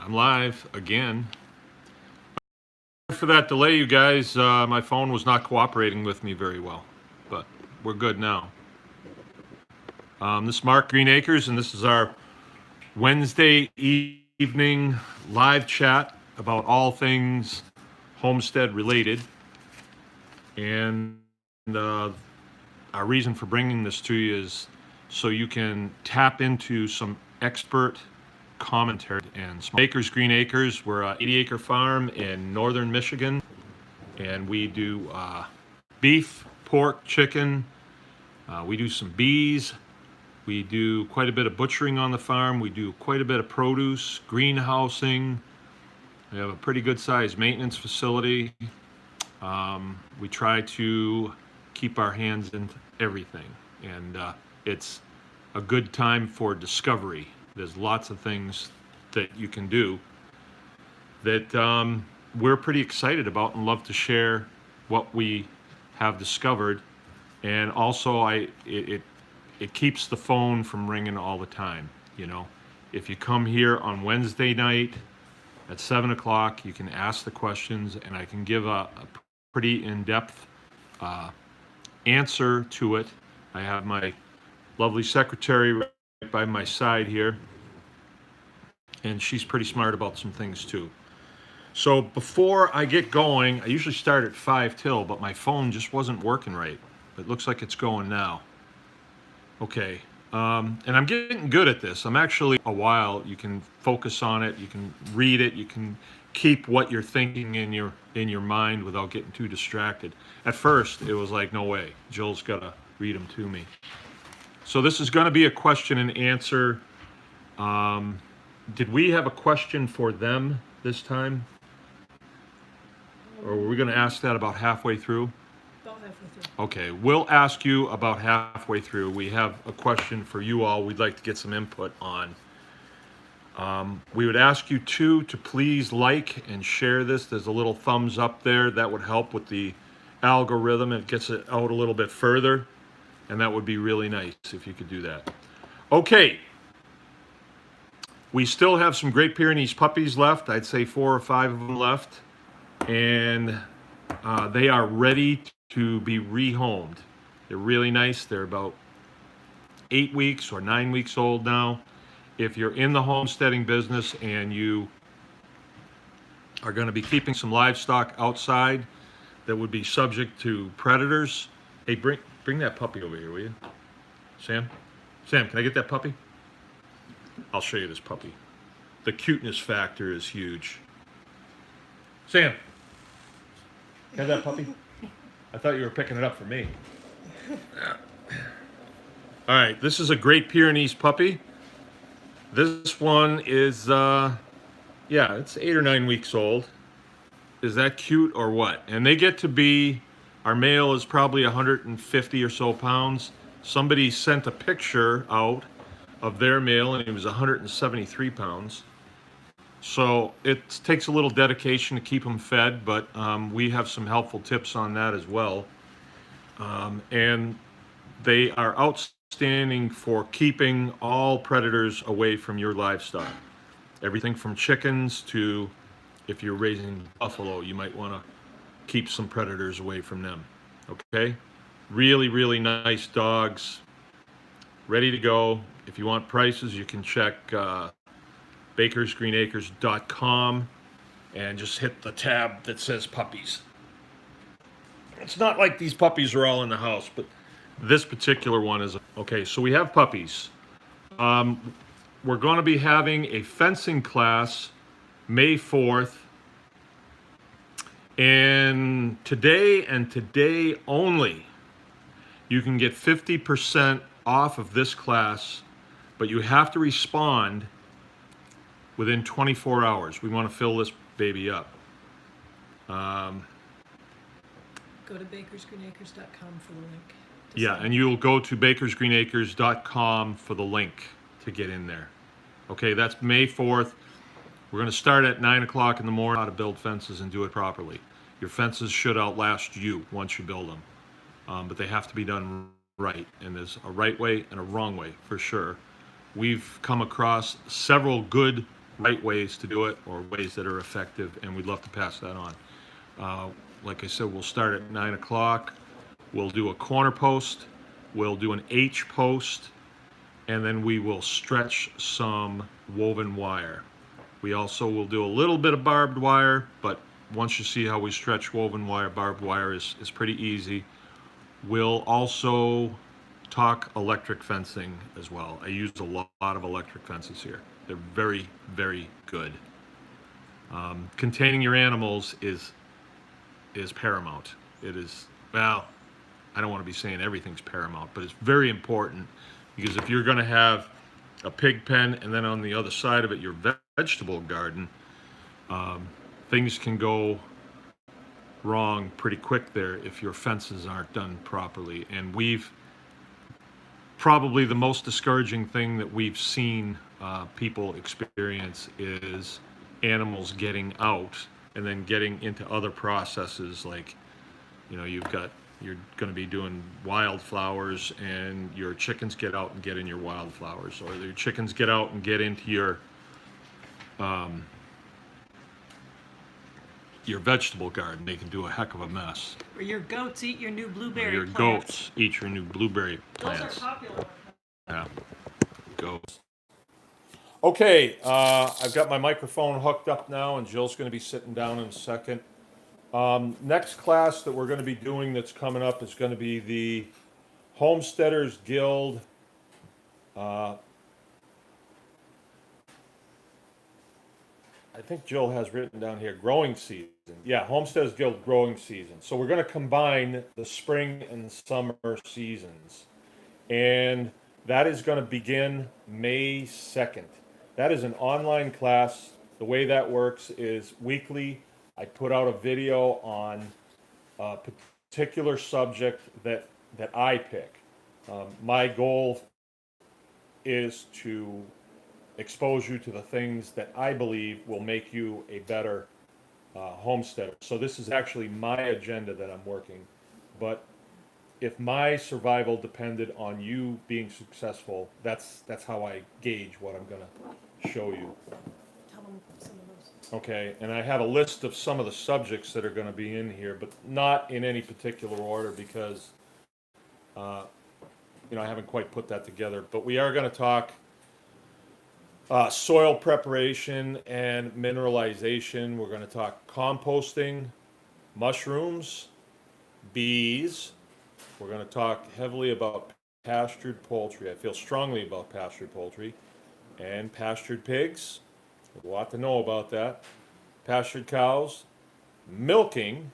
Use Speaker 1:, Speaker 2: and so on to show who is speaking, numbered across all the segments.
Speaker 1: I'm live again. For that delay, you guys, my phone was not cooperating with me very well, but we're good now. This is Mark Greenacres, and this is our Wednesday evening live chat about all things homestead related. And our reason for bringing this to you is so you can tap into some expert commentary. And Acres Green Acres, we're an 80-acre farm in northern Michigan, and we do beef, pork, chicken. We do some bees. We do quite a bit of butchering on the farm. We do quite a bit of produce, greenhousing. We have a pretty good sized maintenance facility. We try to keep our hands in everything, and it's a good time for discovery. There's lots of things that you can do that we're pretty excited about and love to share what we have discovered. And also, it keeps the phone from ringing all the time. You know, if you come here on Wednesday night at 7 o'clock, you can ask the questions, and I can give a pretty in-depth answer to it. I have my lovely secretary right by my side here, and she's pretty smart about some things too. So before I get going, I usually start at 5 till, but my phone just wasn't working right. It looks like it's going now. Okay, and I'm getting good at this. I'm actually a while. You can focus on it. You can read it. You can keep what you're thinking in your mind without getting too distracted. At first, it was like, no way. Jill's got to read them to me. So this is going to be a question and answer. Did we have a question for them this time? Or were we going to ask that about halfway through?
Speaker 2: About halfway through.
Speaker 1: Okay, we'll ask you about halfway through. We have a question for you all we'd like to get some input on. We would ask you to please like and share this. There's a little thumbs up there. That would help with the algorithm. It gets it out a little bit further. And that would be really nice if you could do that. Okay. We still have some Great Pyrenees puppies left. I'd say 4 or 5 of them left. And they are ready to be rehomed. They're really nice. They're about 8 weeks or 9 weeks old now. If you're in the homesteading business and you are going to be keeping some livestock outside that would be subject to predators, hey, bring that puppy over here, will you? Sam? Sam, can I get that puppy? I'll show you this puppy. The cuteness factor is huge. Sam, have that puppy? I thought you were picking it up for me. All right, this is a Great Pyrenees puppy. This one is, it's 8 or 9 weeks old. Is that cute or what? And they get to be, our male is probably 150 or so pounds. Somebody sent a picture out of their male, and he was 173 pounds. So it takes a little dedication to keep them fed, but we have some helpful tips on that as well. And they are outstanding for keeping all predators away from your livestock. Everything from chickens to, if you're raising buffalo, you might want to keep some predators away from them. Okay? Really, really nice dogs. Ready to go. If you want prices, you can check bakersgreenacres.com and just hit the tab that says puppies. It's not like these puppies are all in the house, but this particular one is. Okay, so we have puppies. We're going to be having a fencing class May 4th. And today only, you can get 50% off of this class, but you have to respond within 24 hours. We want to fill this baby up.
Speaker 2: Go to bakersgreenacres.com for the link.
Speaker 1: Yeah, and you'll go to bakersgreenacres.com for the link to get in there. Okay, that's May 4th. We're going to start at 9 o'clock in the morning, how to build fences and do it properly. Your fences should outlast you once you build them. But they have to be done right. And there's a right way and a wrong way, for sure. We've come across several good right ways to do it or ways that are effective, and we'd love to pass that on. Like I said, we'll start at 9 o'clock. We'll do a corner post. We'll do an H post, and then we will stretch some woven wire. We also will do a little bit of barbed wire, but once you see how we stretch woven wire, barbed wire is pretty easy. We'll also talk electric fencing as well. I use a lot of electric fences here. They're very, very good. Containing your animals is paramount. It is, well, I don't want to be saying everything's paramount, but it's very important, because if you're going to have a pig pen and then on the other side of it your vegetable garden, things can go wrong pretty quick there if your fences aren't done properly. And we've probably the most discouraging thing that we've seen people experience is animals getting out and then getting into other processes, like, you know, you're going to be doing wildflowers and your chickens get out and get in your wildflowers, or your chickens get out and get into your vegetable garden. They can do a heck of a mess.
Speaker 2: Or your goats eat your new
Speaker 1: Or
Speaker 2: blueberry
Speaker 1: your
Speaker 2: plants.
Speaker 1: goats eat your new blueberry plants.
Speaker 2: Those are popular.
Speaker 1: Yeah, goats. Okay, I've got my microphone hooked up now, and Jill's going to be sitting down in a second. Next class that we're going to be doing that's coming up is going to be the Homesteaders Guild. I think Jill has written down here growing season. Yeah, Homesteaders Guild growing season. So we're going to combine the spring and summer seasons. And that is going to begin May 2nd. That is an online class. The way that works is weekly. I put out a video on a particular subject that I pick. My goal is to expose you to the things that I believe will make you a better homesteader. So this is actually my agenda that I'm working. But if my survival depended on you being successful, that's how I gauge what I'm going to show you.
Speaker 2: Tell them some of those.
Speaker 1: Okay, and I have a list of some of the subjects that are going to be in here, but not in any particular order, because I haven't quite put that together. But we are going to talk soil preparation and mineralization. We're going to talk composting, mushrooms, bees. We're going to talk heavily about pastured poultry. I feel strongly about pastured poultry and pastured pigs. There's a lot to know about that. Pastured cows, milking,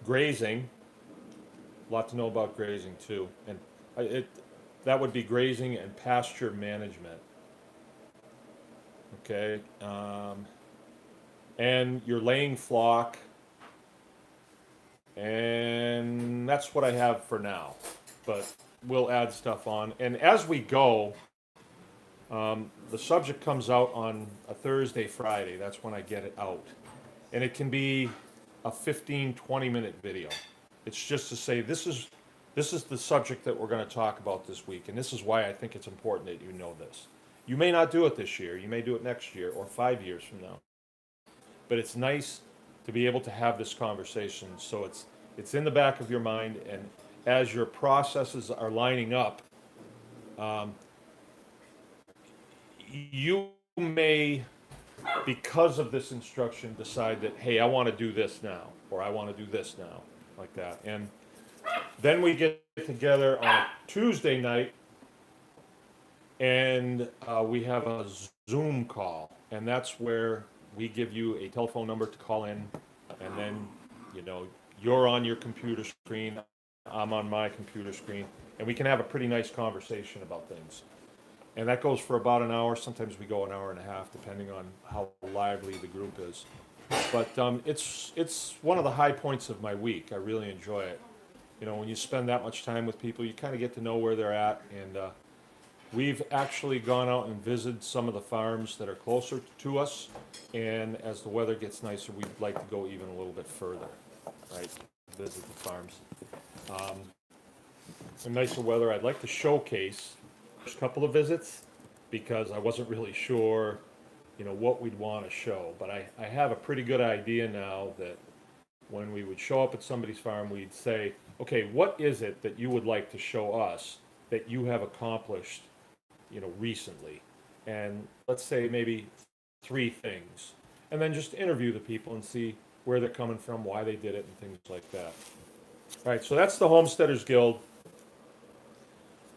Speaker 1: grazing. A lot to know about grazing too, and that would be grazing and pasture management. Okay, and your laying flock, and that's what I have for now. But we'll add stuff on, and as we go, the subject comes out on a Thursday, Friday. That's when I get it out, and it can be a 15-20 minute video. It's just to say this is the subject that we're going to talk about this week, and this is why I think it's important that you know this. You may not do it this year, you may do it next year or 5 years from now. But it's nice to be able to have this conversation, so it's in the back of your mind, and as your processes are lining up, you may, because of this instruction, decide that, hey, I want to do this now, or I want to do this now, like that. And then we get together on a Tuesday night, and we have a Zoom call, and that's where we give you a telephone number to call in, and then, you're on your computer screen, I'm on my computer screen, and we can have a pretty nice conversation about things. And that goes for about an hour. Sometimes we go an hour and a half, depending on how lively the group is. But it's one of the high points of my week. I really enjoy it. When you spend that much time with people, you kind of get to know where they're at. And we've actually gone out and visited some of the farms that are closer to us. And as the weather gets nicer, we'd like to go even a little bit further, right? Visit the farms. and nicer weather, I'd like to showcase first couple of visits because I wasn't really sure, what we'd want to show. But I have a pretty good idea now that when we would show up at somebody's farm, we'd say, okay, what is it that you would like to show us that you have accomplished, recently? And let's say maybe 3 things. And then just interview the people and see where they're coming from, why they did it, and things like that. All right, so that's the Homesteaders Guild.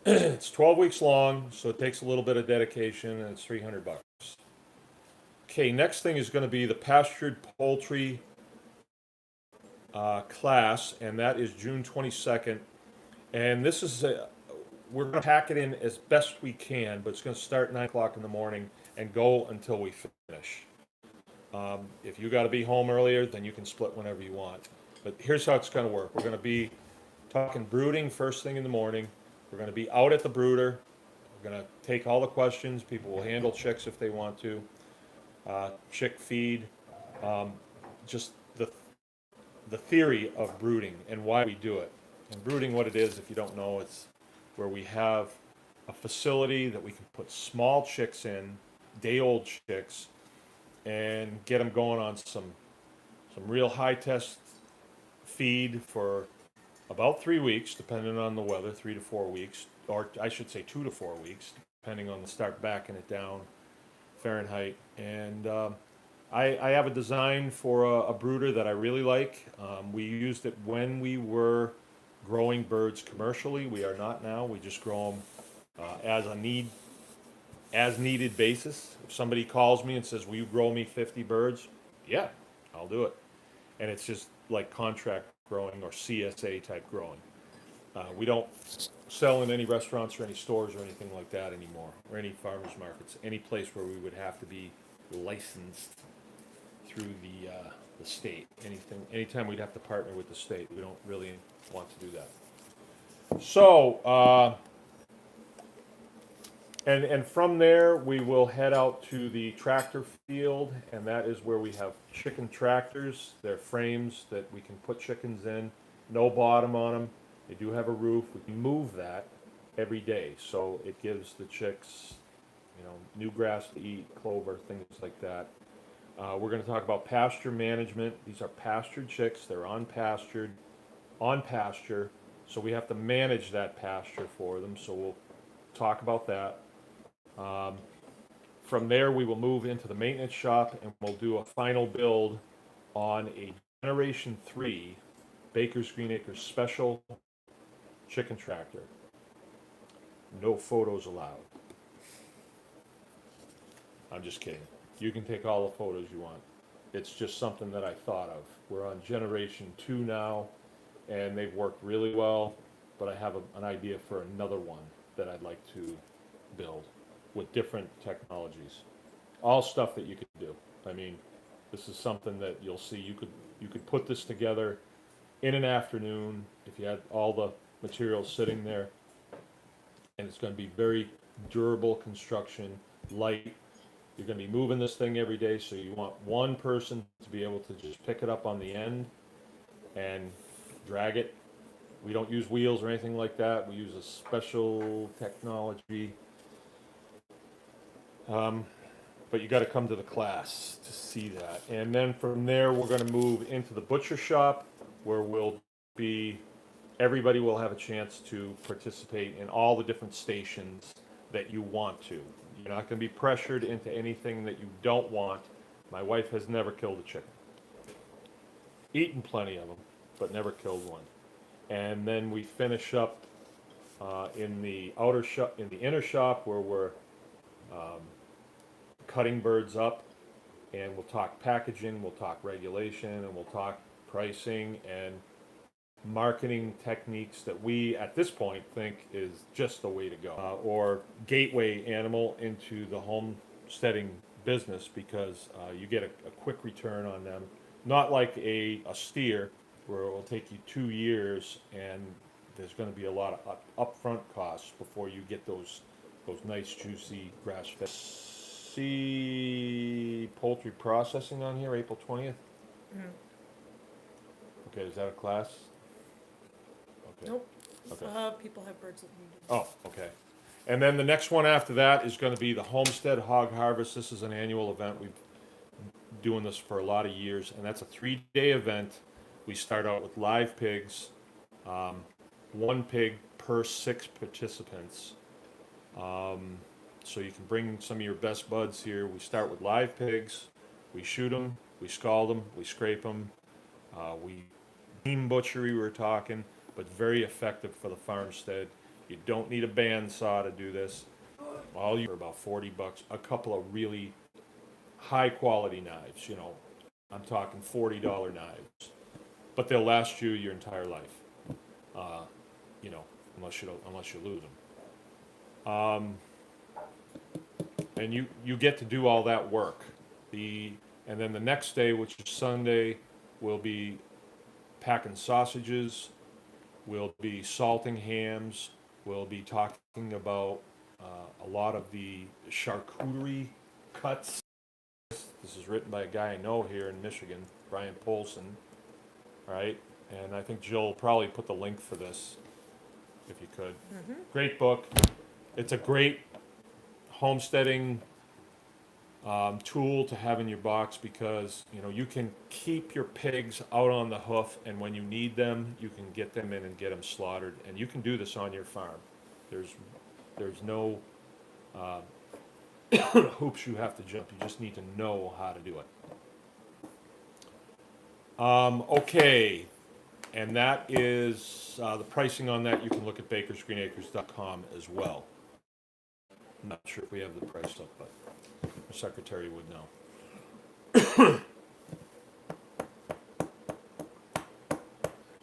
Speaker 1: It's 12 weeks long, so it takes a little bit of dedication, and it's $300. Okay, next thing is going to be the pastured poultry class, and that is June 22nd. And this is we're going to pack it in as best we can, but it's going to start 9 o'clock in the morning and go until we finish. If you got to be home earlier, then you can split whenever you want. But here's how it's going to work. We're going to be talking brooding first thing in the morning. We're going to be out at the brooder. We're going to take all the questions. People will handle chicks if they want to. Chick feed. Just the theory of brooding and why we do it. And brooding, what it is, if you don't know, it's where we have a facility that we can put small chicks in, day-old chicks, and get them going on some real high-test feed for about 3 weeks, depending on the weather, 3 to 4 weeks, or I should say 2 to 4 weeks, depending on the start backing it down, Fahrenheit. And I have a design for a brooder that I really like. We used it when we were growing birds commercially. We are not now. We just grow them as needed basis. If somebody calls me and says, "Will you grow me 50 birds?" Yeah, I'll do it. And it's just like contract growing or CSA type growing. We don't sell in any restaurants or any stores or anything like that anymore, or any farmers markets, any place where we would have to be licensed through the state. Anytime we'd have to partner with the state, we don't really want to do that. So, and from there, we will head out to the tractor field, and that is where we have chicken tractors. They're frames that we can put chickens in, no bottom on them. They do have a roof. We can move that every day, so it gives the chicks, new grass to eat, clover, things like that. We're going to talk about pasture management. These are pastured chicks. They're on pasture, so we have to manage that pasture for them. So we'll talk about that. From there, we will move into the maintenance shop, and we'll do a final build on a Generation 3 Baker's Green Acres Special chicken tractor. No photos allowed. I'm just kidding. You can take all the photos you want. It's just something that I thought of. We're on Generation 2 now, and they've worked really well, but I have an idea for another one that I'd like to build with different technologies. All stuff that you could do. I mean, this is something that you'll see. You could put this together in an afternoon if you had all the materials sitting there, and it's going to be very durable construction, light. You're going to be moving this thing every day, so you want one person to be able to just pick it up on the end and drag it. We don't use wheels or anything like that. We use a special technology. But you got to come to the class to see that. And then from there, we're going to move into the butcher shop, where everybody will have a chance to participate in all the different stations that you want to. You're not going to be pressured into anything that you don't want. My wife has never killed a chicken. Eaten plenty of them, but never killed one. And then we finish up in the inner shop, where we're cutting birds up, and we'll talk packaging, we'll talk regulation, and we'll talk pricing and marketing techniques that we, at this point, think is just the way to go, or gateway animal into the homesteading business, because you get a quick return on them. Not like a steer, where it will take you 2 years, and there's going to be a lot of upfront costs before you get those nice, juicy grass-fed. See poultry processing on here, April 20th?
Speaker 2: Mm.
Speaker 1: Okay, is that a class? Okay.
Speaker 2: Nope.
Speaker 1: Okay.
Speaker 2: People have birds that need it.
Speaker 1: Oh, okay. And then the next one after that is gonna be the Homestead Hog Harvest. This is an annual event. We've been doing this for a lot of years, and that's a 3-day event. We start out with live pigs, 1 pig per 6 participants. So you can bring some of your best buds here. We start with live pigs. We shoot them, we scald them, we scrape them. We lean butchery we were talking, but very effective for the farmstead. You don't need a bandsaw to do this. All you for about $40, a couple of really high quality knives. I'm talking $40 knives, but they'll last you your entire life. You know, unless you lose them. And you get to do all that work. And then the next day, which is Sunday, we'll be packing sausages, we'll be salting hams, we'll be talking about a lot of the charcuterie cuts. This is written by a guy I know here in Michigan, Brian Polson, right? And I think Jill will probably put the link for this, if you could. Great book. It's a great homesteading tool to have in your box because you can keep your pigs out on the hoof, and when you need them, you can get them in and get them slaughtered, and you can do this on your farm. There's no hoops you have to jump. You just need to know how to do it. Okay, and that is the pricing on that. You can look at bakersgreenacres.com as well. I'm not sure if we have the price up, but the secretary would know.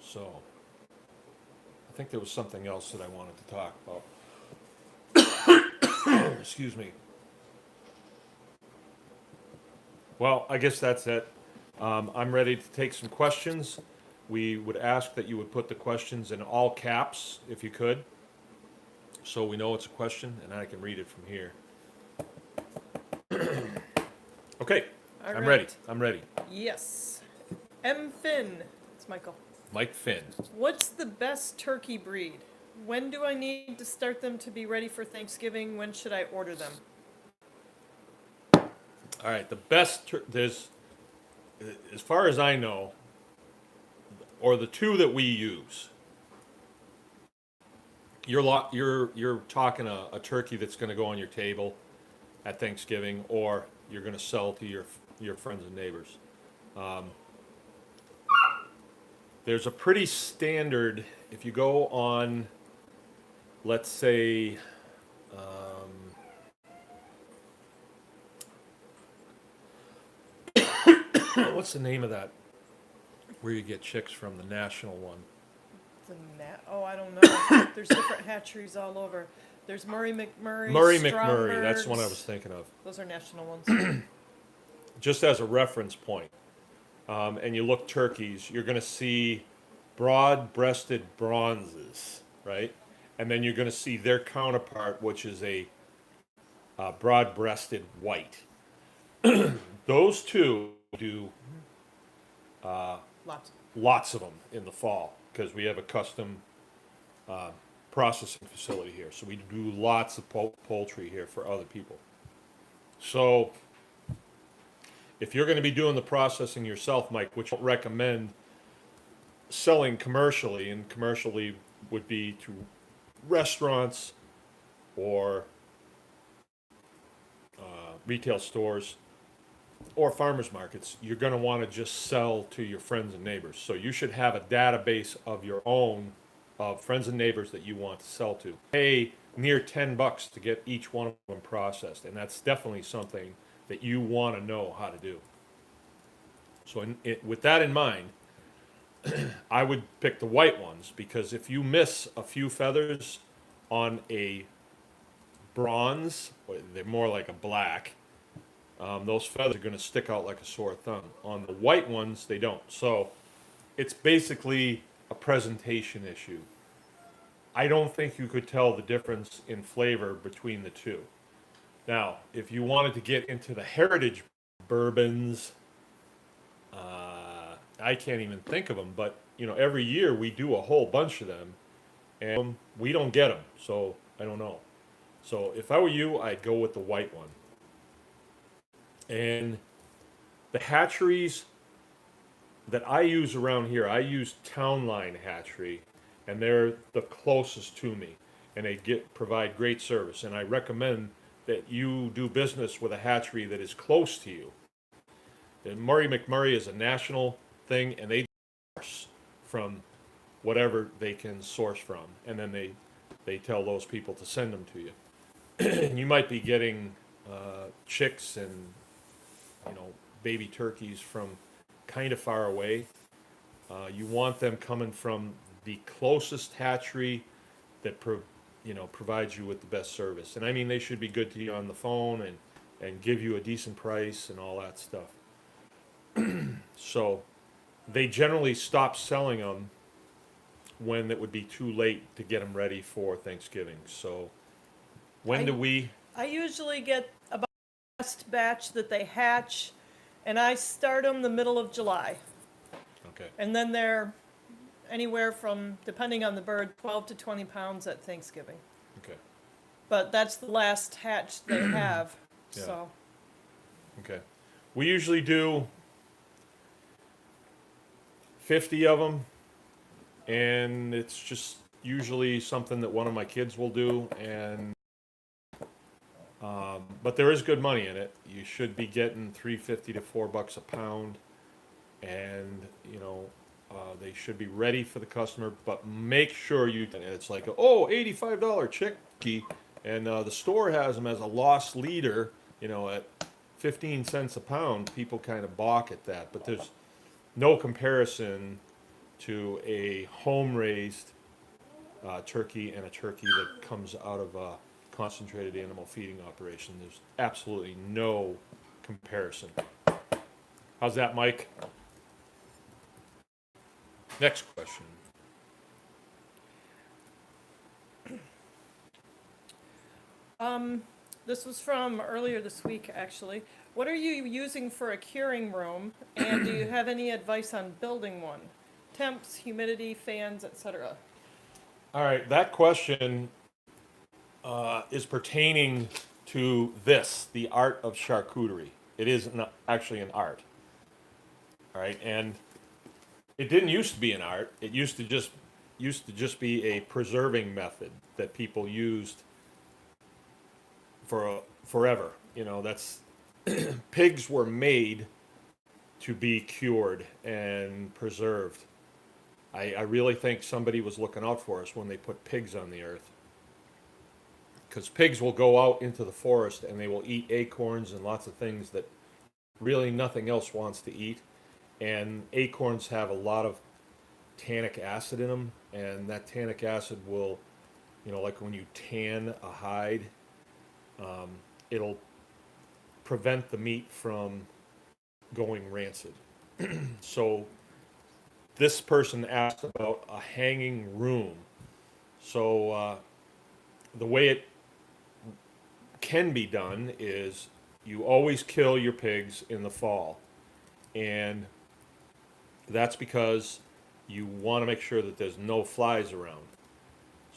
Speaker 1: So, I think there was something else that I wanted to talk about. Excuse me. Well, I guess that's it. I'm ready to take some questions. We would ask that you would put the questions in all caps, if you could, so we know it's a question, and I can read it from here. Okay,
Speaker 2: All
Speaker 1: I'm
Speaker 2: right.
Speaker 1: ready. I'm ready.
Speaker 2: Yes. M. Finn. It's Michael.
Speaker 1: Mike Finn.
Speaker 2: What's the best turkey breed? When do I need to start them to be ready for Thanksgiving? When should I order them?
Speaker 1: All right, the best there's, as far as I know, or the two that we use. You're talking a turkey that's going to go on your table at Thanksgiving, or you're going to sell to your friends and neighbors. There's a pretty standard, if you go on, let's say, what's the name of that? Where you get chicks from, the national one.
Speaker 2: I don't know. There's different hatcheries all over. There's Murray McMurray.
Speaker 1: Murray McMurray, that's the one I was thinking of.
Speaker 2: Those are national ones.
Speaker 1: Just as a reference point, and you look turkeys, you're going to see broad-breasted bronzes, right? And then you're going to see their counterpart, which is a broad-breasted white. Those two do lots of them in the fall because we have a custom processing facility here. So we do lots of poultry here for other people. So if you're going to be doing the processing yourself, Mike, which I don't recommend selling commercially, and commercially would be to restaurants or retail stores or farmers markets, you're going to want to just sell to your friends and neighbors. So you should have a database of your own, of friends and neighbors that you want to sell to. Pay near $10 to get each one of them processed, and that's definitely something that you want to know how to do. So with that in mind, I would pick the white ones, because if you miss a few feathers on a bronze, they're more like a black, those feathers are going to stick out like a sore thumb. On the white ones, they don't. So it's basically a presentation issue. I don't think you could tell the difference in flavor between the two. Now, if you wanted to get into the heritage bourbons, I can't even think of them, but every year we do a whole bunch of them, and we don't get them, so I don't know. So if I were you, I'd go with the white one. And the hatcheries that I use around here, I use Town Line Hatchery, and they're the closest to me, and they provide great service. And I recommend that you do business with a hatchery that is close to you. And Murray McMurray is a national thing, and they source from whatever they can source from, and then they tell those people to send them to you. And you might be getting chicks and baby turkeys from kind of far away. You want them coming from the closest hatchery that provides you with the best service. And I mean, they should be good to you on the phone and give you a decent price and all that stuff. So they generally stop selling them when it would be too late to get them ready for Thanksgiving. So when do we?
Speaker 2: I usually get about the last batch that they hatch, and I start them the middle of July.
Speaker 1: Okay.
Speaker 2: And then they're anywhere from, depending on the bird, 12 to 20 pounds at Thanksgiving.
Speaker 1: Okay.
Speaker 2: But that's the last hatch they have,
Speaker 1: Yeah.
Speaker 2: so.
Speaker 1: Okay. We usually do 50 of them, and it's just usually something that one of my kids will do, and but there is good money in it. You should be getting $3.50 to $4 a pound, and they should be ready for the customer. But make sure it's like $85 chicky, and the store has them as a loss leader, at 15 cents a pound. People kind of balk at that, but there's no comparison to a home-raised turkey and a turkey that comes out of a concentrated animal feeding operation. There's absolutely no comparison. How's that, Mike? Next question.
Speaker 2: This was from earlier this week, actually. What are you using for a curing room, and do you have any advice on building one? Temps, humidity, fans, etc.
Speaker 1: All right, that question is pertaining to the art of charcuterie. It is actually an art. All right, and it didn't used to be an art. It used to just be a preserving method that people used for forever. That's pigs were made to be cured and preserved. I really think somebody was looking out for us when they put pigs on the earth. Because pigs will go out into the forest and they will eat acorns and lots of things that really nothing else wants to eat. And acorns have a lot of tannic acid in them, and that tannic acid will, like when you tan a hide, it'll prevent the meat from going rancid. So this person asked about a hanging room. So the way it can be done is you always kill your pigs in the fall. And that's because you want to make sure that there's no flies around.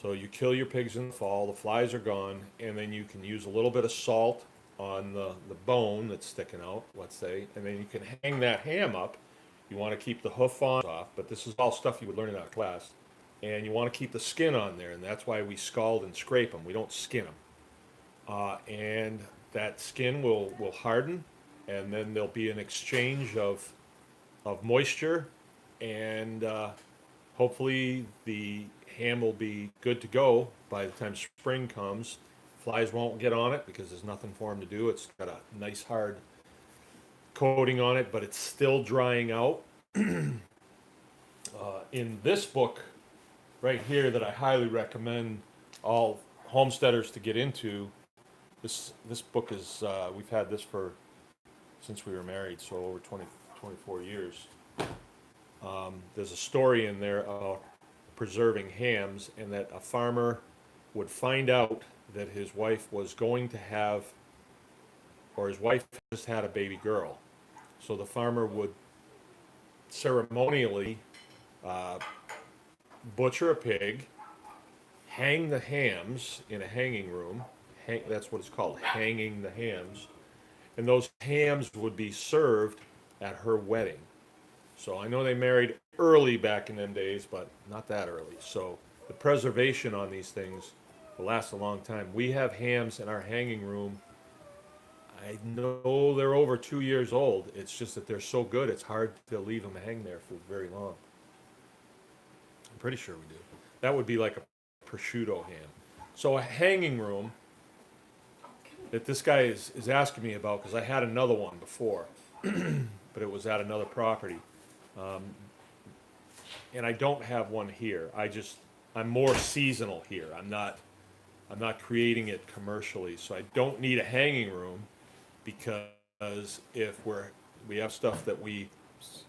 Speaker 1: So you kill your pigs in the fall, the flies are gone, and then you can use a little bit of salt on the bone that's sticking out, let's say, and then you can hang that ham up. You want to keep the hoof on off, but this is all stuff you would learn in our class. And you want to keep the skin on there, and that's why we scald and scrape them. We don't skin them. And that skin will harden, and then there'll be an exchange of moisture, and hopefully the ham will be good to go by the time spring comes. Flies won't get on it because there's nothing for them to do. It's got a nice hard coating on it, but it's still drying out. In this book right here that I highly recommend all homesteaders to get into, this book is, we've had this since we were married, so over 24 years. There's a story in there about preserving hams, and that a farmer would find out that his wife was going to have, or his wife just had a baby girl. So the farmer would ceremonially butcher a pig, hang the hams in a hanging room. That's what it's called, hanging the hams. And those hams would be served at her wedding. So I know they married early back in them days, but not that early. So the preservation on these things will last a long time. We have hams in our hanging room. I know they're over 2 years old. It's just that they're so good, it's hard to leave them hang there for very long. I'm pretty sure we do. That would be like a prosciutto ham. So a hanging room that this guy is asking me about, because I had another one before, but it was at another property. And I don't have one here. I'm more seasonal here. I'm not creating it commercially, so I don't need a hanging room, because if we have stuff that we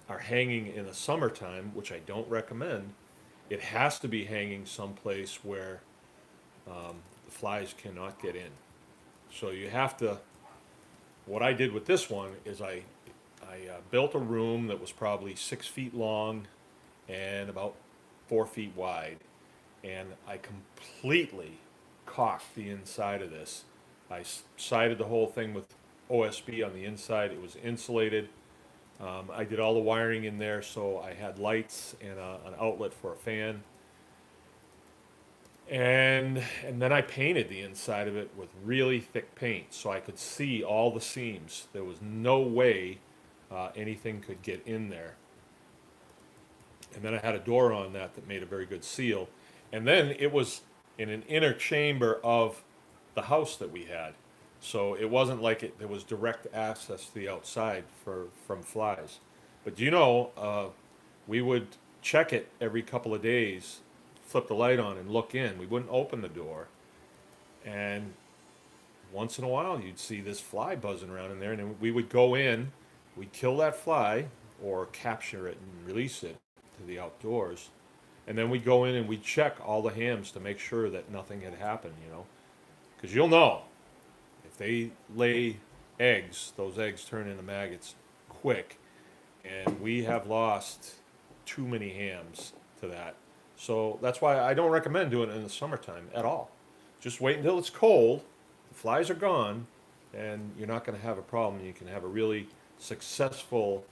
Speaker 1: are hanging in the summertime, which I don't recommend, it has to be hanging someplace where the flies cannot get in. So you have to. What I did with this one is I built a room that was probably 6 feet long and about 4 feet wide, and I completely caulked the inside of this. I sided the whole thing with OSB on the inside. It was insulated. I did all the wiring in there, so I had lights and an outlet for a fan. And then I painted the inside of it with really thick paint, so I could see all the seams. There was no way anything could get in there. And then I had a door on that made a very good seal. And then it was in an inner chamber of the house that we had. So it wasn't like there was direct access to the outside from flies. But do you know, we would check it every couple of days, flip the light on and look in. We wouldn't open the door. And once in a while you'd see this fly buzzing around in there, and then we would go in, we'd kill that fly or capture it and release it to the outdoors. And then we'd go in and we'd check all the hams to make sure that nothing had happened, Because you'll know, if they lay eggs, those eggs turn into maggots quick. And we have lost too many hams to that. So that's why I don't recommend doing it in the summertime at all. Just wait until it's cold, the flies are gone, and you're not going to have a problem. You can have a really successful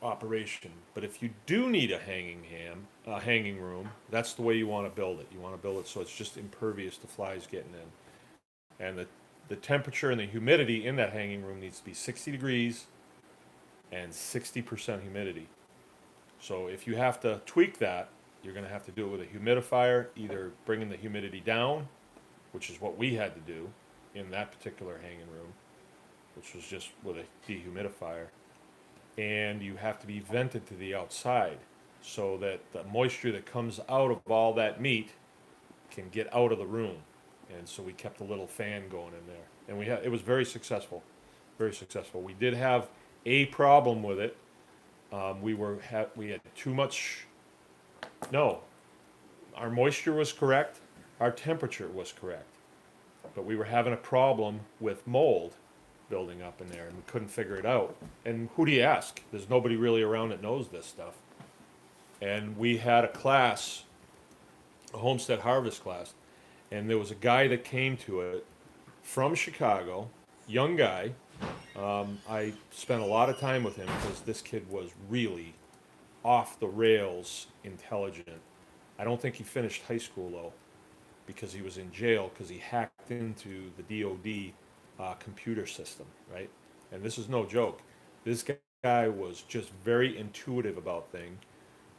Speaker 1: operation. But if you do need a hanging room, that's the way you want to build it. You want to build it so it's just impervious to flies getting in. And the temperature and the humidity in that hanging room needs to be 60 degrees and 60% humidity. So if you have to tweak that, you're going to have to do it with a humidifier, either bringing the humidity down, which is what we had to do in that particular hanging room, which was just with a dehumidifier. And you have to be vented to the outside so that the moisture that comes out of all that meat can get out of the room. And so we kept a little fan going in there. And it was very successful, very successful. We did have a problem with it. We had too much. No, our moisture was correct, our temperature was correct, but we were having a problem with mold building up in there, and we couldn't figure it out. And who do you ask? There's nobody really around that knows this stuff. And we had a class, a Homestead harvest class, and there was a guy that came to it from Chicago, young guy. I spent a lot of time with him because this kid was really off the rails intelligent. I don't think he finished high school though, because he was in jail because he hacked into the DOD computer system, right? And this is no joke. This guy was just very intuitive about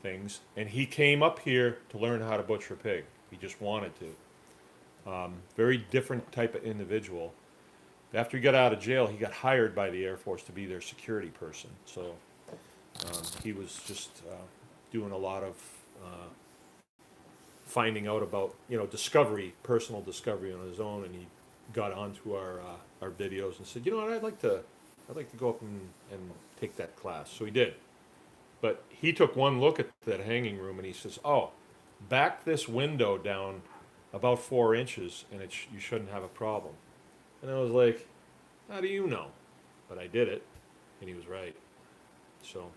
Speaker 1: things, and he came up here to learn how to butcher a pig. He just wanted to. Very different type of individual. After he got out of jail, he got hired by the Air Force to be their security person. So he was just doing a lot of finding out about, personal discovery on his own, and he got onto our videos and said, what, I'd like to go up and take that class. So he did. But he took one look at that hanging room and he says, oh, back this window down about 4 inches and you shouldn't have a problem. And I was like, how do you know? But I did it, and he was right. So,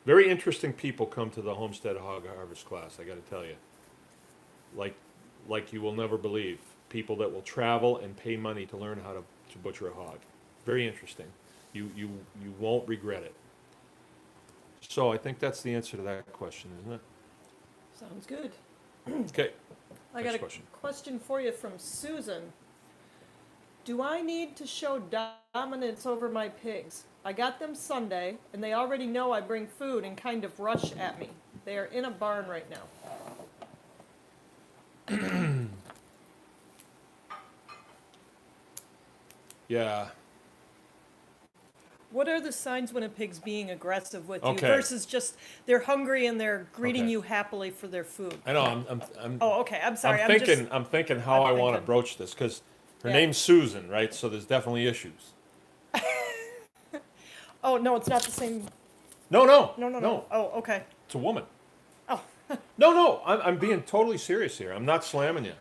Speaker 1: very interesting people come to the Homestead Hog Harvest class, I got to tell you. like you will never believe. People that will travel and pay money to learn how to butcher a hog. Very interesting. You won't regret it. So I think that's the answer to that question, isn't it?
Speaker 2: Sounds good.
Speaker 1: Okay.
Speaker 2: I
Speaker 1: Next
Speaker 2: got a
Speaker 1: question.
Speaker 2: question for you from Susan. Do I need to show dominance over my pigs? I got them Sunday, and they already know I bring food and kind of rush at me. They are in a barn right now.
Speaker 1: Yeah.
Speaker 2: What are the signs when a pig's being aggressive with you
Speaker 1: Okay.
Speaker 2: versus just they're hungry and they're greeting
Speaker 1: Okay.
Speaker 2: you happily for their food?
Speaker 1: I know. I'm
Speaker 2: Oh, okay. I'm sorry.
Speaker 1: I'm thinking how I
Speaker 2: I'm
Speaker 1: want to
Speaker 2: thinking.
Speaker 1: broach this because her
Speaker 2: Yeah.
Speaker 1: name's Susan, right? So there's definitely issues.
Speaker 2: Oh, no, it's not the same.
Speaker 1: No, no,
Speaker 2: No. Oh, okay.
Speaker 1: It's a woman.
Speaker 2: Oh,
Speaker 1: No. I'm being totally serious here. I'm not slamming you.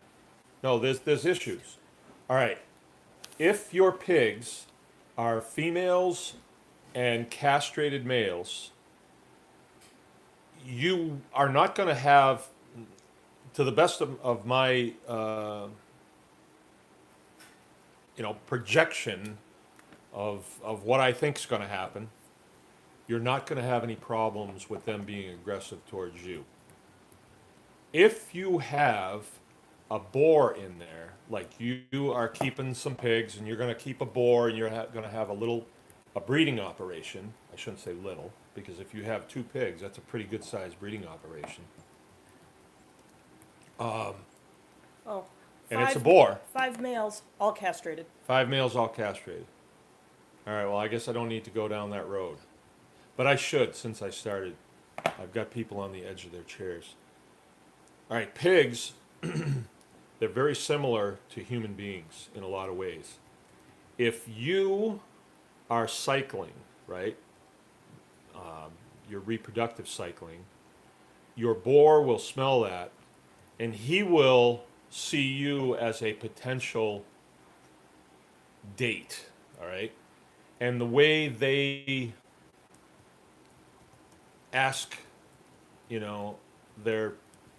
Speaker 1: No, there's issues. All right. If your pigs are females and castrated males, you are not going to have, to the best of my projection of what I think is going to happen, you're not going to have any problems with them being aggressive towards you. If you have a boar in there, like you are keeping some pigs and you're going to keep a boar and you're going to have a breeding operation. I shouldn't say little, because if you have 2 pigs, that's a pretty good sized breeding operation.
Speaker 2: oh.
Speaker 1: And it's a boar.
Speaker 2: 5 males, all castrated.
Speaker 1: 5 males all castrated. All right, well, I guess I don't need to go down that road. But I should, since I started. I've got people on the edge of their chairs. All right, pigs, they're very similar to human beings in a lot of ways. If you are cycling, right, your reproductive cycling, your boar will smell that, and he will see you as a potential date, all right? And the way they ask, their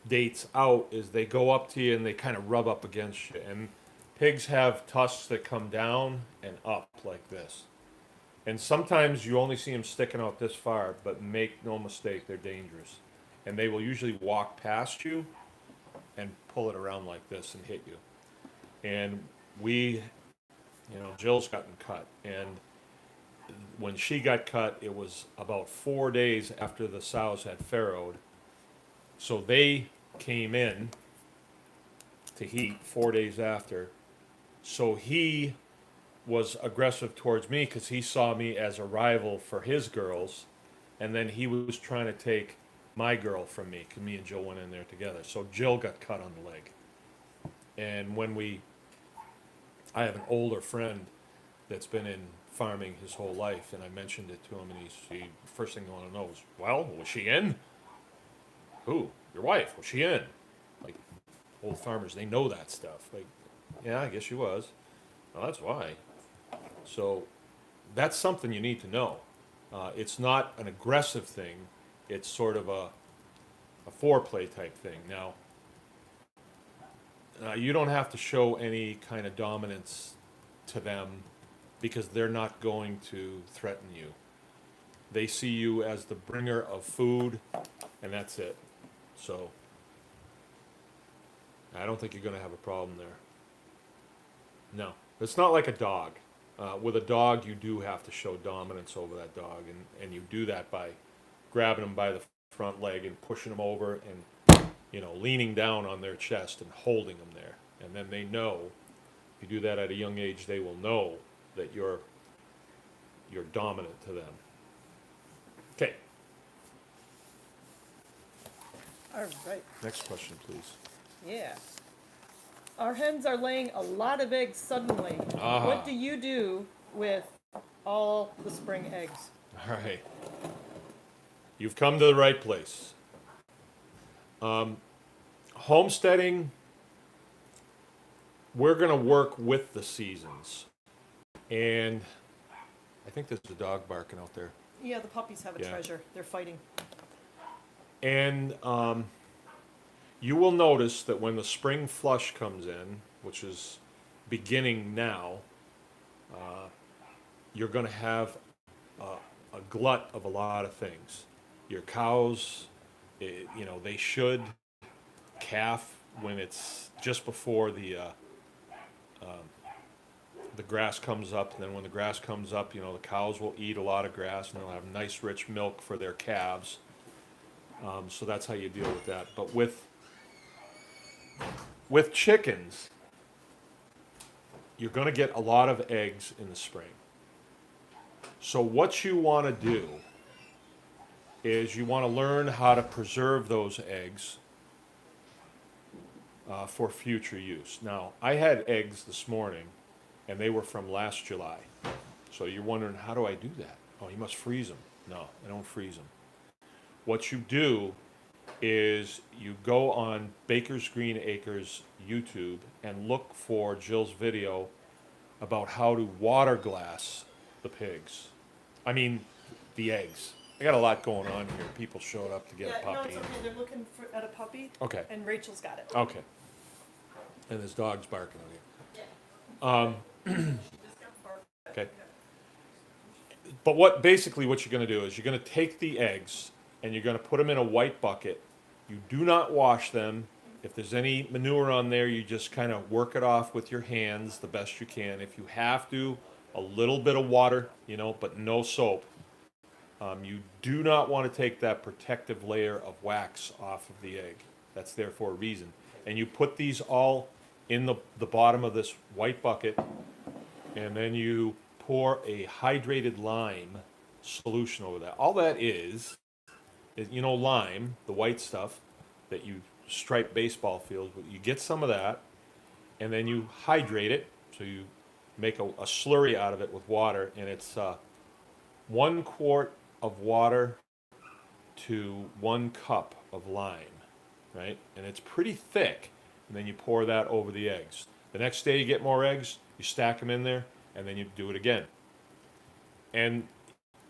Speaker 1: dates out is they go up to you and they kind of rub up against you. And pigs have tusks that come down and up like this. And sometimes you only see them sticking out this far, but make no mistake, they're dangerous. And they will usually walk past you and pull it around like this and hit you. And Jill's gotten cut. And when she got cut, it was about 4 days after the sows had farrowed. So they came in to heat 4 days after. So he was aggressive towards me because he saw me as a rival for his girls. And then he was trying to take my girl from me because me and Jill went in there together. So Jill got cut on the leg. And I have an older friend that's been in farming his whole life, and I mentioned it to him, and he first thing he wanted to know was, well, was she in? Who? Your wife? Was she in? Like, old farmers, they know that stuff. Like, yeah, I guess she was. Well, that's why. So that's something you need to know. It's not an aggressive thing. It's sort of a foreplay type thing. Now, you don't have to show any kind of dominance to them because they're not going to threaten you. They see you as the bringer of food, and that's it. So I don't think you're going to have a problem there. No. It's not like a dog. With a dog, you do have to show dominance over that dog, and you do that by grabbing them by the front leg and pushing them over and, leaning down on their chest and holding them there. And then they know, if you do that at a young age, they will know that you're dominant to them. Okay.
Speaker 2: All right.
Speaker 1: Next question, please.
Speaker 2: Yeah. Our hens are laying a lot of eggs suddenly. What do you do with all the spring eggs?
Speaker 1: All right. You've come to the right place. Homesteading, we're going to work with the seasons. And I think there's a dog barking out there.
Speaker 2: Yeah, the puppies have a
Speaker 1: Yeah.
Speaker 2: treasure. They're fighting.
Speaker 1: And you will notice that when the spring flush comes in, which is beginning now, you're going to have a glut of a lot of things. Your cows, they should calf when it's just before the grass comes up. And then when the grass comes up, the cows will eat a lot of grass and they'll have nice rich milk for their calves. So that's how you deal with that. But with chickens, you're going to get a lot of eggs in the spring. So what you want to do is you want to learn how to preserve those eggs for future use. Now, I had eggs this morning, and they were from last July. So you're wondering, how do I do that? Oh, you must freeze them. No, I don't freeze them. What you do is you go on Baker's Green Acres YouTube and look for Jill's video about how to water glass the pigs. I mean, the eggs. I got a lot going on here. People showed up to get a
Speaker 2: No,
Speaker 1: puppy.
Speaker 2: it's okay. They're looking at a puppy.
Speaker 1: Okay.
Speaker 2: And Rachel's got it.
Speaker 1: Okay. And his dog's barking on you. Okay. But basically what you're going to do is you're going to take the eggs and you're going to put them in a white bucket. You do not wash them. If there's any manure on there, you just kind of work it off with your hands the best you can. If you have to, a little bit of water, but no soap. You do not want to take that protective layer of wax off of the egg. That's there for a reason. And you put these all in the bottom of this white bucket, and then you pour a hydrated lime solution over that. All that is lime, the white stuff that you stripe baseball fields with. You get some of that, and then you hydrate it. So you make a slurry out of it with water, and it's 1 quart of water to 1 cup of lime, right? And it's pretty thick, and then you pour that over the eggs. The next day you get more eggs, you stack them in there, and then you do it again.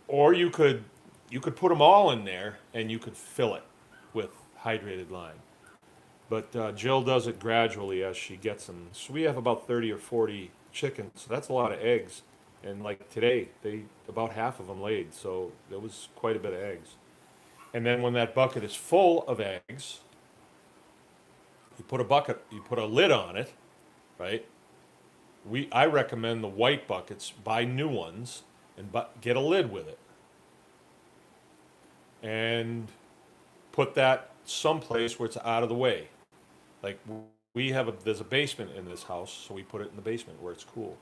Speaker 1: Or you could put them all in there, and you could fill it with hydrated lime. But Jill does it gradually as she gets them. So we have about 30 or 40 chickens, so that's a lot of eggs. And like today, about half of them laid, so there was quite a bit of eggs. And then when that bucket is full of eggs, you put a lid on it, right? I recommend the white buckets, buy new ones, and get a lid with it. And put that someplace where it's out of the way. Like there's a basement in this house, so we put it in the basement where it's cool.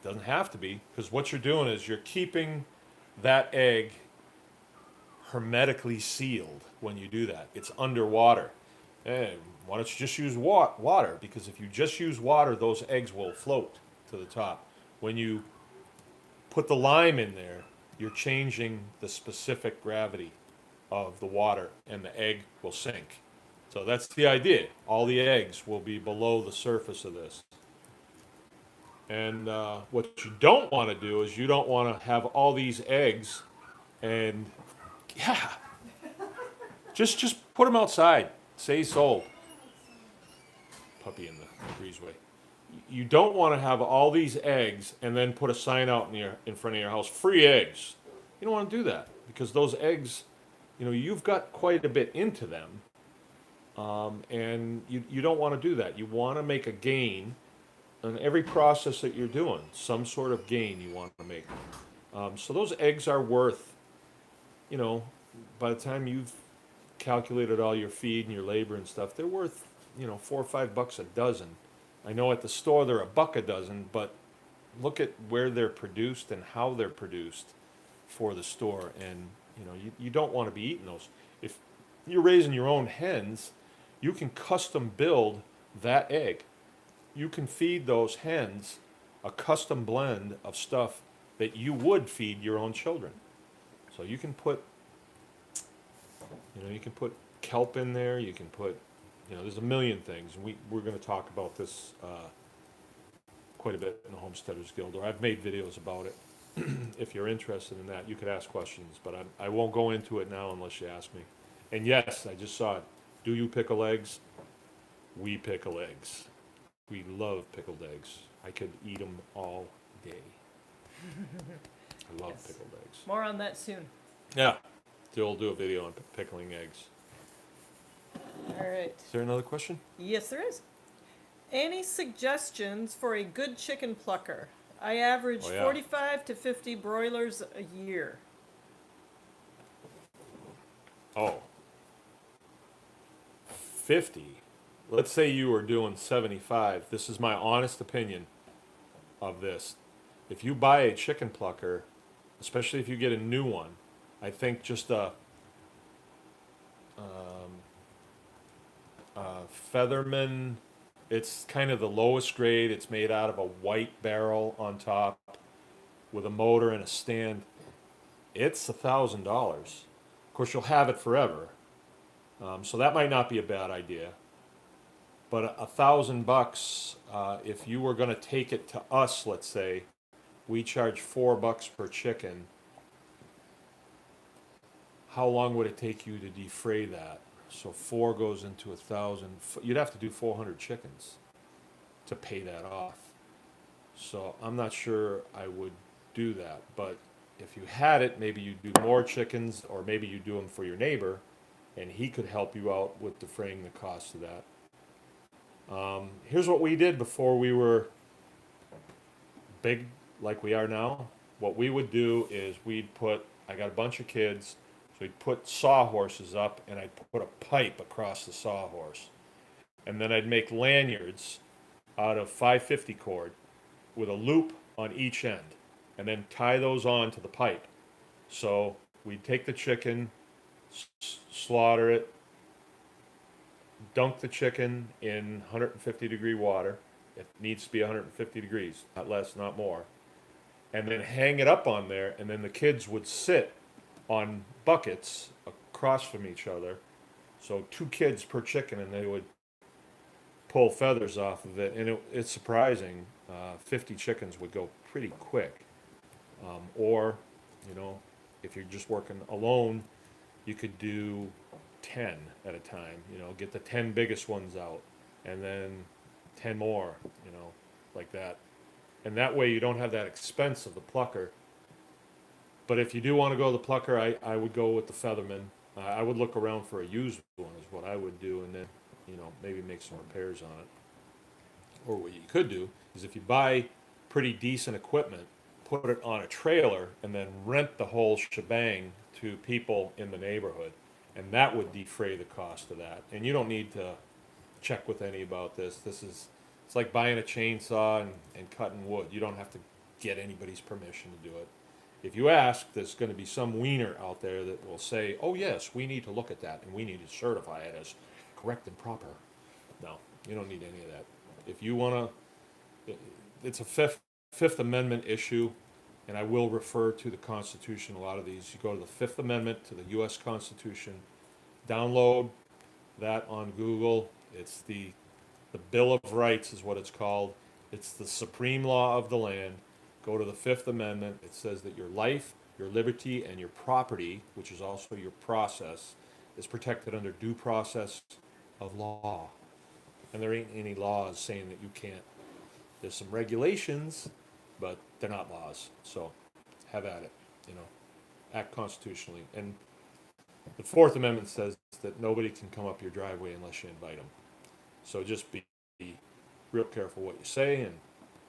Speaker 1: Doesn't have to be, because what you're doing is you're keeping that egg hermetically sealed when you do that. It's underwater. And why don't you just use water? Because if you just use water, those eggs will float to the top. When you put the lime in there, you're changing the specific gravity of the water, and the egg will sink. So that's the idea. All the eggs will be below the surface of this. And what you don't want to do is you don't want to have all these eggs and, just put them outside. Say sold. Puppy in the breezeway. You don't want to have all these eggs and then put a sign out in front of your house, free eggs. You don't want to do that, because those eggs, you've got quite a bit into them. And you don't want to do that. You want to make a gain on every process that you're doing. Some sort of gain you want to make. So those eggs are worth, by the time you've calculated all your feed and your labor and stuff, they're worth, $4 or $5 a dozen. I know at the store they're $1 a dozen, but look at where they're produced and how they're produced for the store. And, you don't want to be eating those. If you're raising your own hens, you can custom build that egg. You can feed those hens a custom blend of stuff that you would feed your own children. So you can put, kelp in there. You can put, there's a million things. We're going to talk about this quite a bit in the Homesteaders Guild, or I've made videos about it. If you're interested in that, you could ask questions, but I won't go into it now unless you ask me. And yes, I just saw it. Do you pickle eggs? We pickle eggs. We love pickled eggs. I could eat them all day. I love
Speaker 2: Yes.
Speaker 1: pickled eggs.
Speaker 2: More on that soon.
Speaker 1: Yeah, we'll do a video on pickling eggs.
Speaker 2: All right.
Speaker 1: Is there another question?
Speaker 2: Yes, there is. Any suggestions for a good chicken plucker? I average
Speaker 1: Oh, yeah.
Speaker 2: 45 to 50 broilers a year.
Speaker 1: Oh, 50. Let's say you were doing 75. This is my honest opinion of this. If you buy a chicken plucker, especially if you get a new one, I think just a Featherman, it's kind of the lowest grade. It's made out of a white barrel on top with a motor and a stand. It's $1,000. Of course, you'll have it forever. So that might not be a bad idea. But $1,000, if you were going to take it to us, let's say, we charge $4 per chicken. How long would it take you to defray that? So 4 goes into 1,000. You'd have to do 400 chickens to pay that off. So I'm not sure I would do that. But if you had it, maybe you do more chickens, or maybe you do them for your neighbor, and he could help you out with defraying the cost of that. Here's what we did before we were big like we are now. What we would do is I got a bunch of kids, so we'd put sawhorses up, and I'd put a pipe across the sawhorse. And then I'd make lanyards out of 550 cord with a loop on each end, and then tie those on to the pipe. So we'd take the chicken, slaughter it, dunk the chicken in 150 degree water. It needs to be 150 degrees, not less, not more. And then hang it up on there, and then the kids would sit on buckets across from each other. So 2 kids per chicken, and they would pull feathers off of it. And it's surprising, 50 chickens would go pretty quick. Or, if you're just working alone, you could do 10 at a time, get the 10 biggest ones out, and then 10 more, like that. And that way you don't have that expense of the plucker. But if you do want to go to the plucker, I would go with the Featherman. I would look around for a used one is what I would do, and then, maybe make some repairs on it. Or what you could do is, if you buy pretty decent equipment, put it on a trailer and then rent the whole shebang to people in the neighborhood. And that would defray the cost of that. And you don't need to check with any about this. It's like buying a chainsaw and cutting wood. You don't have to get anybody's permission to do it. If you ask, there's going to be some wiener out there that will say, oh yes, we need to look at that and we need to certify it as correct and proper. No, you don't need any of that. If you want to, it's a Fifth Amendment issue, and I will refer to the Constitution. A lot of these, you go to the Fifth Amendment to the U.S. Constitution, download that on Google. It's the Bill of Rights is what it's called. It's the supreme law of the land. Go to the Fifth Amendment. It says that your life, your liberty, and your property, which is also your process, is protected under due process of law. And there ain't any laws saying that you can't. There's some regulations, but they're not laws. So have at it, act constitutionally. And the Fourth Amendment says that nobody can come up your driveway unless you invite them. So just be real careful what you say, and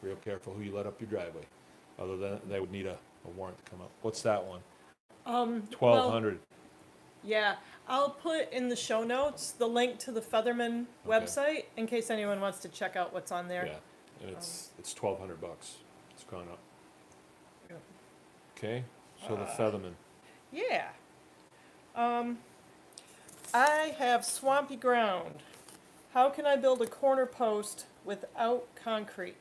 Speaker 1: real careful who you let up your driveway. Other than that, they would need a warrant to come up. What's that one? 1,200.
Speaker 2: Yeah, I'll put in the show notes the link to the Featherman website in case anyone wants to check out what's on there.
Speaker 1: Yeah, and it's $1,200. It's gone up.
Speaker 2: Yep.
Speaker 1: Okay, so the Featherman.
Speaker 2: Yeah. I have swampy ground. How can I build a corner post without concrete?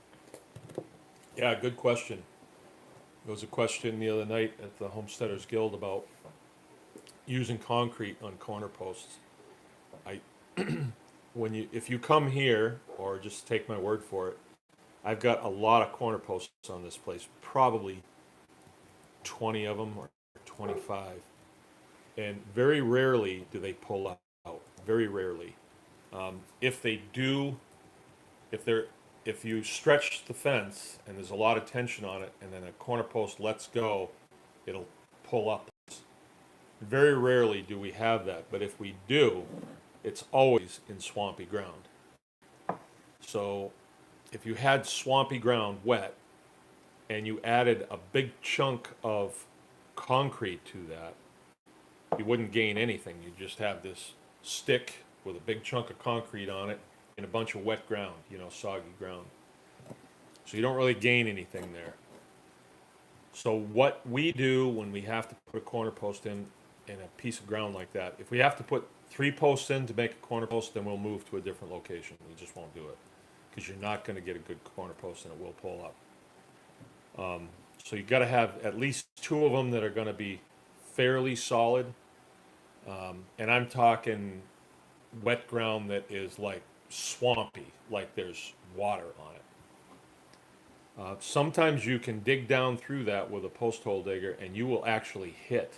Speaker 1: Yeah, good question. There was a question the other night at the Homesteaders Guild about using concrete on corner posts. If you come here, or just take my word for it, I've got a lot of corner posts on this place, probably 20 of them or 25. And very rarely do they pull out. very rarely. If they do, if they're if you stretch the fence and there's a lot of tension on it, and then a corner post lets go, it'll pull up. Very rarely do we have that, but if we do, it's always in swampy ground. So if you had swampy ground wet and you added a big chunk of concrete to that, you wouldn't gain anything. You just have this stick with a big chunk of concrete on it and a bunch of wet ground, soggy ground. So you don't really gain anything there. So what we do when we have to put a corner post in a piece of ground like that, if we have to put 3 posts in to make a corner post, then we'll move to a different location. We just won't do it because you're not going to get a good corner post and it will pull up. So you got to have at least 2 of them that are going to be fairly solid. And I'm talking wet ground that is like swampy, like there's water on it. Sometimes you can dig down through that with a post hole digger and you will actually hit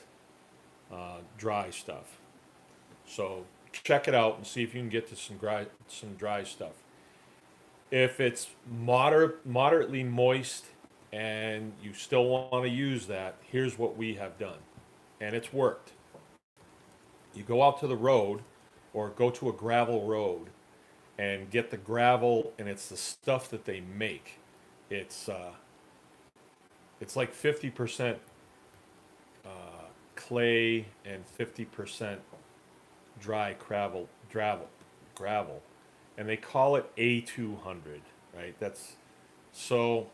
Speaker 1: dry stuff. So check it out and see if you can get to some dry stuff. If it's moderately moist and you still want to use that, here's what we have done. And it's worked. You go out to the road or go to a gravel road and get the gravel, and it's the stuff that they make. It's like 50% clay and 50% dry gravel, and they call it A200, right? So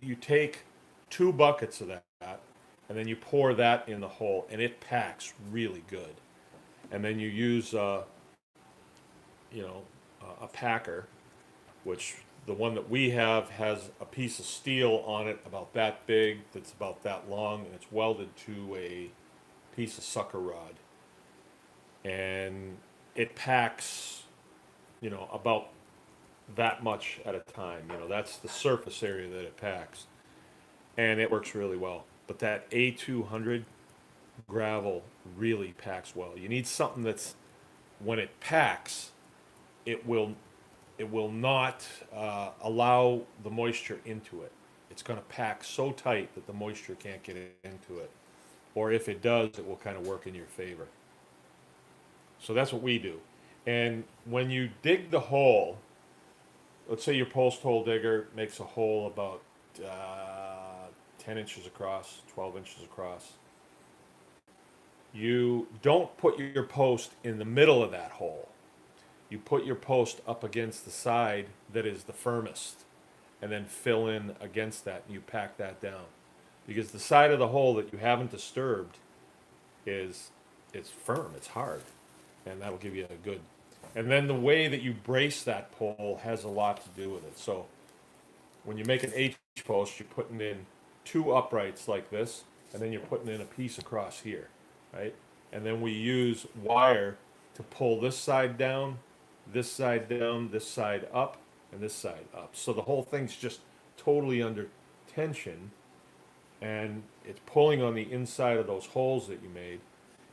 Speaker 1: you take 2 buckets of that, and then you pour that in the hole, and it packs really good. And then you use a packer, which the one that we have has a piece of steel on it about that big, that's about that long, and it's welded to a piece of sucker rod. And it packs, about that much at a time. That's the surface area that it packs. And it works really well. But that A200 gravel really packs well. You need something that's, when it packs, it will not allow the moisture into it. It's going to pack so tight that the moisture can't get into it. Or if it does, it will kind of work in your favor. So that's what we do. And when you dig the hole, let's say your post hole digger makes a hole about 10 inches across, 12 inches across. You don't put your post in the middle of that hole. You put your post up against the side that is the firmest, and then fill in against that, and you pack that down. Because the side of the hole that you haven't disturbed it's firm, it's hard, and that'll give you a good. And then the way that you brace that pole has a lot to do with it. So when you make an H post, you're putting in 2 uprights like this, and then you're putting in a piece across here, right? And then we use wire to pull this side down, this side down, this side up, and this side up. So the whole thing's just totally under tension, and it's pulling on the inside of those holes that you made,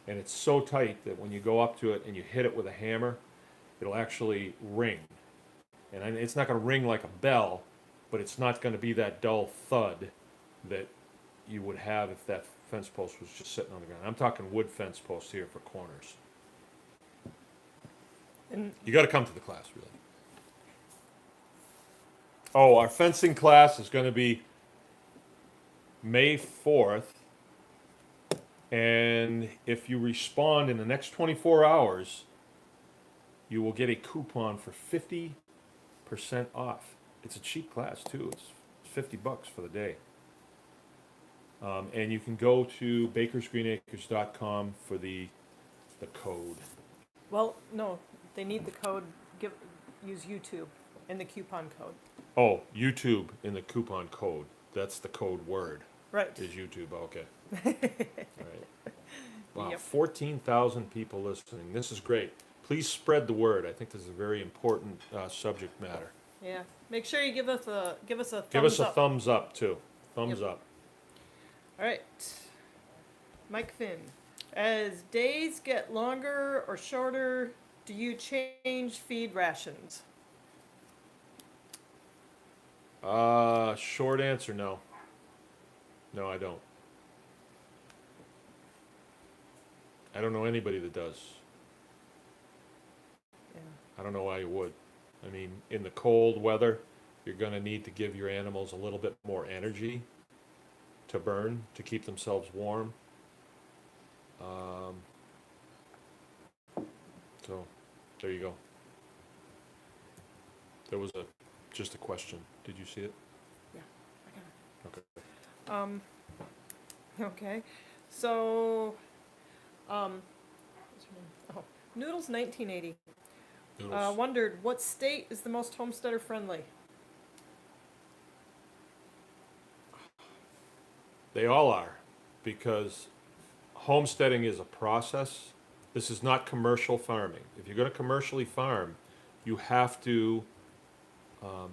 Speaker 1: and it's so tight that when you go up to it and you hit it with a hammer, it'll actually ring. And it's not going to ring like a bell, but it's not going to be that dull thud that you would have if that fence post was just sitting on the ground. I'm talking wood fence posts here for corners.
Speaker 2: And
Speaker 1: You got to come to the class, really. Oh, our fencing class is going to be May 4th. And if you respond in the next 24 hours, you will get a coupon for 50% off. It's a cheap class, too. It's $50 for the day. And you can go to bakersgreenacres.com for the code.
Speaker 2: well, no, they need the code. Use YouTube and the coupon code.
Speaker 1: Oh, YouTube in the coupon code. That's the code word.
Speaker 2: Right.
Speaker 1: Is YouTube. Okay. All right. Wow,
Speaker 2: Yep.
Speaker 1: 14,000 people listening. This is great. Please spread the word. I think this is a very important subject matter.
Speaker 2: Yeah. Make sure you give us a
Speaker 1: Give
Speaker 2: thumbs
Speaker 1: us a
Speaker 2: up.
Speaker 1: thumbs up, too. Thumbs
Speaker 2: Yep.
Speaker 1: up.
Speaker 2: All right. Mike Finn. As days get longer or shorter, do you change feed rations?
Speaker 1: Short answer, no. No, I don't. I don't know anybody that does.
Speaker 2: Yeah.
Speaker 1: I don't know why you would. I mean, in the cold weather, you're going to need to give your animals a little bit more energy to burn to keep themselves warm. Um, so, there you go. There was just a question. Did you see it?
Speaker 2: Yeah, I got
Speaker 1: Okay.
Speaker 2: it. Okay. So, what's her name? Oh, Noodles 1980
Speaker 1: Noodles.
Speaker 2: wondered what state is the most homesteader friendly?
Speaker 1: They all are, because homesteading is a process. This is not commercial farming. If you're going to commercially farm, you have to um,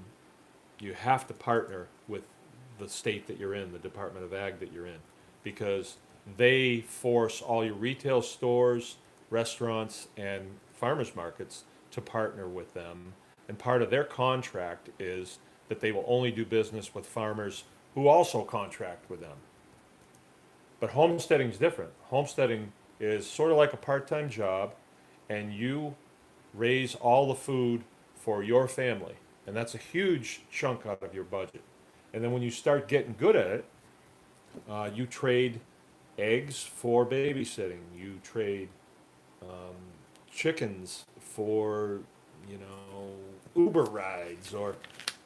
Speaker 1: you have to partner with the state that you're in, the Department of Ag that you're in, because they force all your retail stores, restaurants, and farmers markets to partner with them. And part of their contract is that they will only do business with farmers who also contract with them. But homesteading is different. Homesteading is sort of like a part-time job, and you raise all the food for your family, and that's a huge chunk out of your budget. And then when you start getting good at it, you trade eggs for babysitting. You trade chickens for, Uber rides or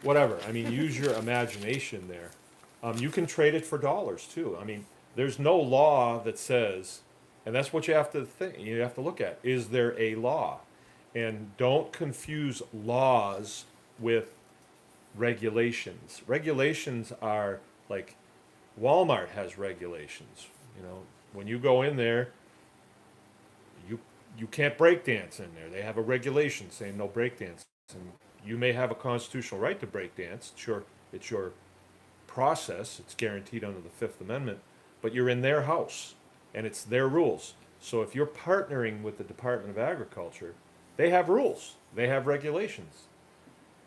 Speaker 1: whatever. I mean, use your imagination there. You can trade it for dollars too. I mean, there's no law that says, and that's what you have to think. You have to look at: is there a law? And don't confuse laws with regulations. Regulations are like Walmart has regulations. You know, when you go in there, you you can't break dance in there. They have a regulation saying no break dance. And you may have a constitutional right to break dance. Sure, it's your process. It's guaranteed under the Fifth Amendment, but you're in their house and it's their rules. So if you're partnering with the Department of Agriculture, they have rules. They have regulations.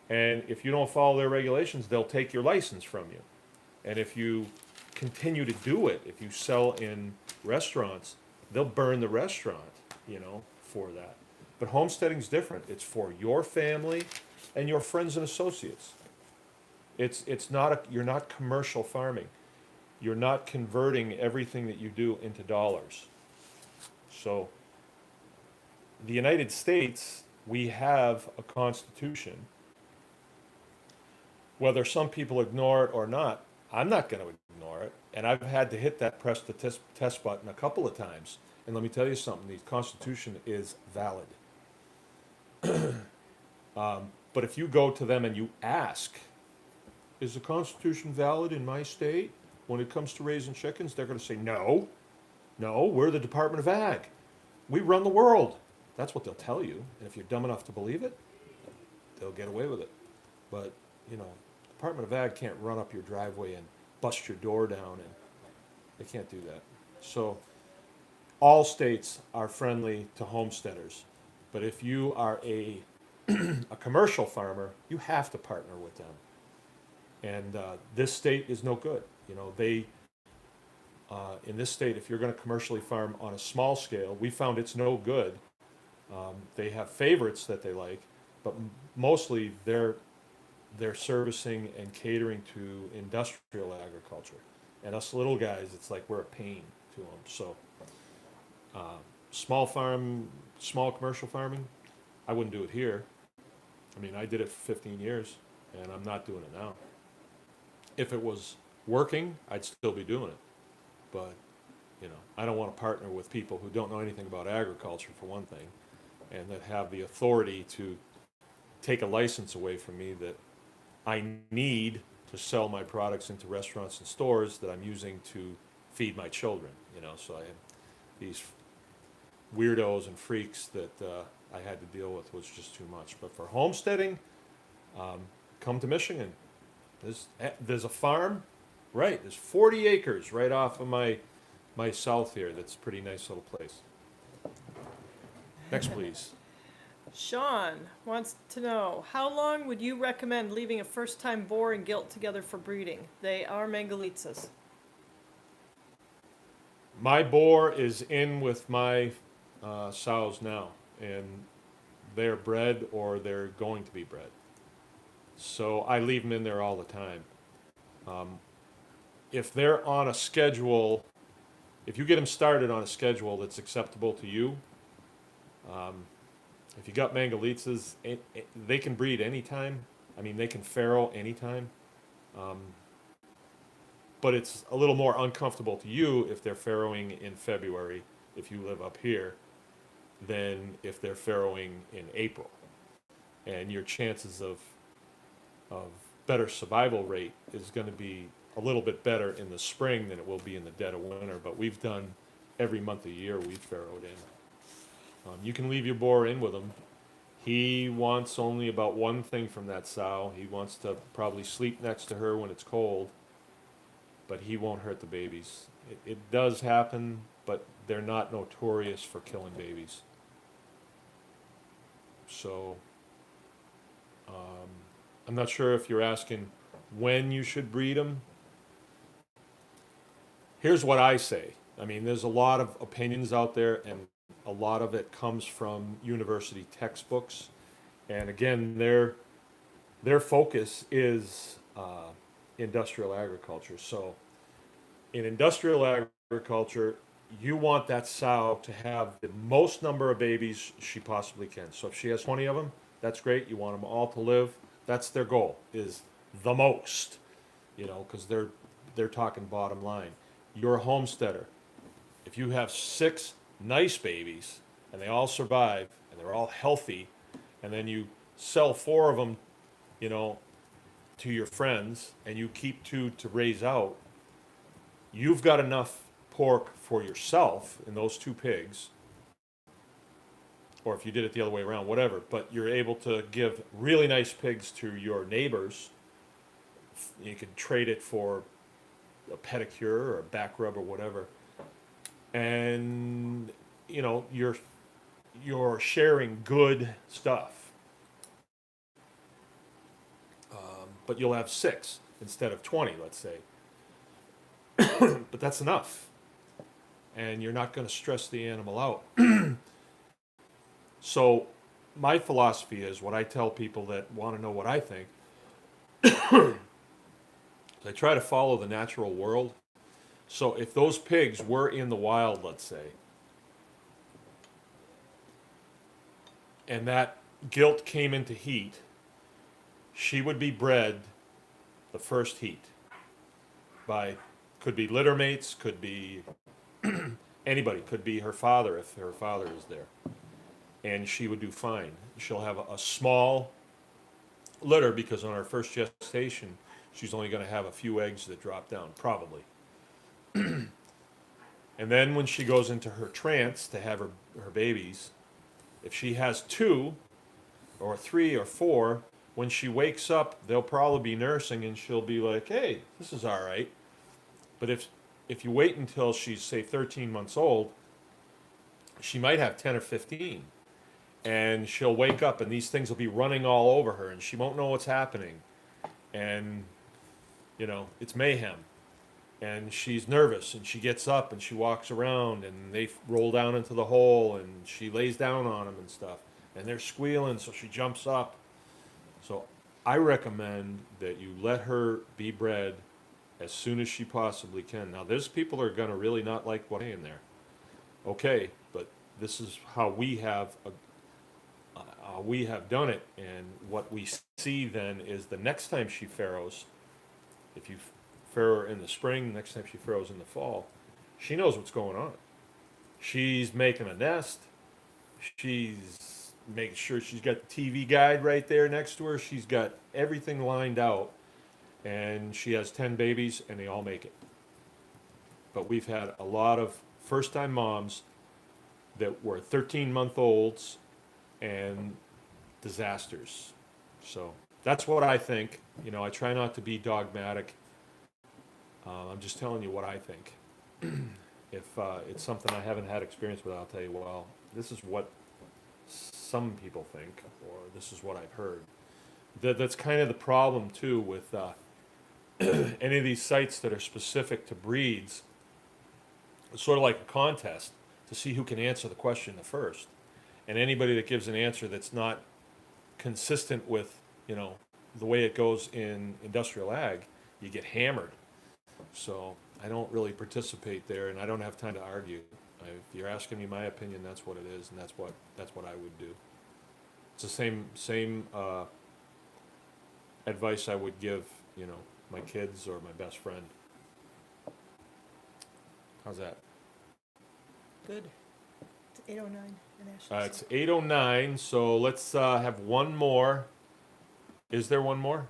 Speaker 1: And if you don't follow their regulations, they'll take your license from you. And if you continue to do it, if you sell in restaurants, they'll burn the restaurant, for that. But homesteading's different. It's for your family and your friends and associates. It's not you're not commercial farming. You're not converting everything that you do into dollars. So the United States, we have a constitution. Whether some people ignore it or not, I'm not going to ignore it. And I've had to hit that press the test button a couple of times. And let me tell you something, the Constitution is valid. But if you go to them and you ask, is the Constitution valid in my state when it comes to raising chickens? They're going to say, no, we're the Department of Ag. We run the world. That's what they'll tell you. And if you're dumb enough to believe it, they'll get away with it. But, Department of Ag can't run up your driveway and bust your door down, and they can't do that. So all states are friendly to homesteaders. But if you are a commercial farmer, you have to partner with them. And this state is no good. In this state, if you're going to commercially farm on a small scale, we found it's no good. They have favorites that they like, but mostly they're servicing and catering to industrial agriculture. And us little guys, it's like we're a pain to them. So small commercial farming, I wouldn't do it here. I mean, I did it for 15 years, and I'm not doing it now. If it was working, I'd still be doing it. But, I don't want to partner with people who don't know anything about agriculture, for one thing, and that have the authority to take a license away from me that I need to sell my products into restaurants and stores that I'm using to feed my children. So I have these weirdos and freaks that I had to deal with, was just too much. But for homesteading, come to Michigan. There's a farm, right? There's 40 acres right off of my my south here. That's a pretty nice little place. Next, please.
Speaker 2: Sean wants to know, how long would you recommend leaving a first-time boar and gilt together for breeding? They are Mangalitsa's.
Speaker 1: My boar is in with my sows now, and they're bred or they're going to be bred. So I leave them in there all the time. If they're on a schedule, if you get them started on a schedule that's acceptable to you, if you got Mangalitsa's, they can breed anytime. I mean, they can farrow anytime. But it's a little more uncomfortable to you if they're farrowing in February, if you live up here, than if they're farrowing in April. And your chances of better survival rate is going to be a little bit better in the spring than it will be in the dead of winter. But we've done every month of the year we've farrowed in. You can leave your boar in with him. He wants only about one thing from that sow. He wants to probably sleep next to her when it's cold, but he won't hurt the babies. It does happen, but they're not notorious for killing babies. So, I'm not sure if you're asking when you should breed them. Here's what I say. I mean, there's a lot of opinions out there, and a lot of it comes from university textbooks. And again, their focus is industrial agriculture. So in industrial agriculture, you want that sow to have the most number of babies she possibly can. So if she has 20 of them, that's great. You want them all to live. That's their goal, is the most, because they're talking bottom line. You're a homesteader. If you have 6 nice babies and they all survive and they're all healthy, and then you sell 4 of them, to your friends, and you keep 2 to raise out, you've got enough pork for yourself in those 2 pigs, or if you did it the other way around, whatever, but you're able to give really nice pigs to your neighbors. You could trade it for a pedicure or a back rub or whatever. And, you're sharing good stuff. But you'll have 6 instead of 20, let's say. But that's enough. And you're not going to stress the animal out. So my philosophy is, what I tell people that want to know what I think, I try to follow the natural world. So if those pigs were in the wild, let's say, and that gilt came into heat, she would be bred the first heat by, could be litter mates, could be anybody, could be her father if her father is there. And she would do fine. She'll have a small litter because on her first gestation, she's only going to have a few eggs that drop down, probably. And then when she goes into her trance to have her babies, if she has 2 or 3 or 4, when she wakes up, they'll probably be nursing and she'll be like, hey, this is all right. But if you wait until she's, say, 13 months old, she might have 10 or 15. And she'll wake up and these things will be running all over her and she won't know what's happening. And, it's mayhem. And she's nervous and she gets up and she walks around and they roll down into the hole and she lays down on them and stuff. And they're squealing, so she jumps up. So I recommend that you let her be bred as soon as she possibly can. Now, there's people that are going to really not like what's in there. Okay, but this is how we have done it, and what we see then is the next time she farrows, if you farrow her in the spring, next time she farrows in the fall, she knows what's going on. She's making a nest. She's making sure she's got the TV guide right there next to her. She's got everything lined out, and she has 10 babies, and they all make it. But we've had a lot of first-time moms that were 13-month-olds and disasters. So that's what I think. I try not to be dogmatic. I'm just telling you what I think. If it's something I haven't had experience with, I'll tell you, well, this is what some people think, or this is what I've heard. That's kind of the problem too with any of these sites that are specific to breeds. It's sort of like a contest to see who can answer the question the first. And anybody that gives an answer that's not consistent with, you know, the way it goes in industrial ag, you get hammered. So I don't really participate there, and I don't have time to argue. If you're asking me my opinion, that's what it is, and that's what I would do. It's the same advice I would give, you know, my kids or my best friend. How's that?
Speaker 2: Good. It's 8:09 in Ashley.
Speaker 1: It's 8:09, so let's have one more. Is there one more?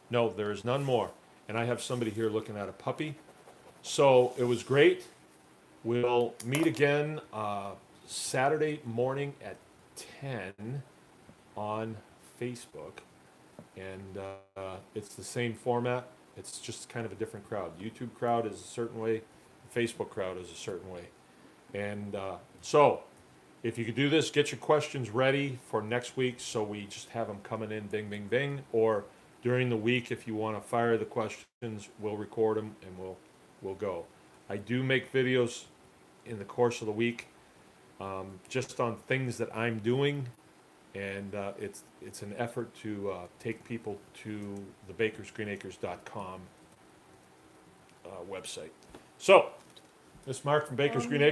Speaker 1: No, there is none more. And I have somebody here looking at a puppy. So it was great. We'll meet again Saturday morning at 10 on Facebook. And it's the same format. It's just kind of a different crowd. YouTube crowd is a certain way. The Facebook crowd is a certain way. And so, if you could do this, get your questions ready for next week so we just have them coming in bing, bing, bing. Or during the week, if you want to fire the questions, we'll record them and we'll go. I do make videos in the course of the week just on things that I'm doing. And it's an effort to take people to the bakersgreenacres.com website. So, this is Mark from Baker's Green Acres.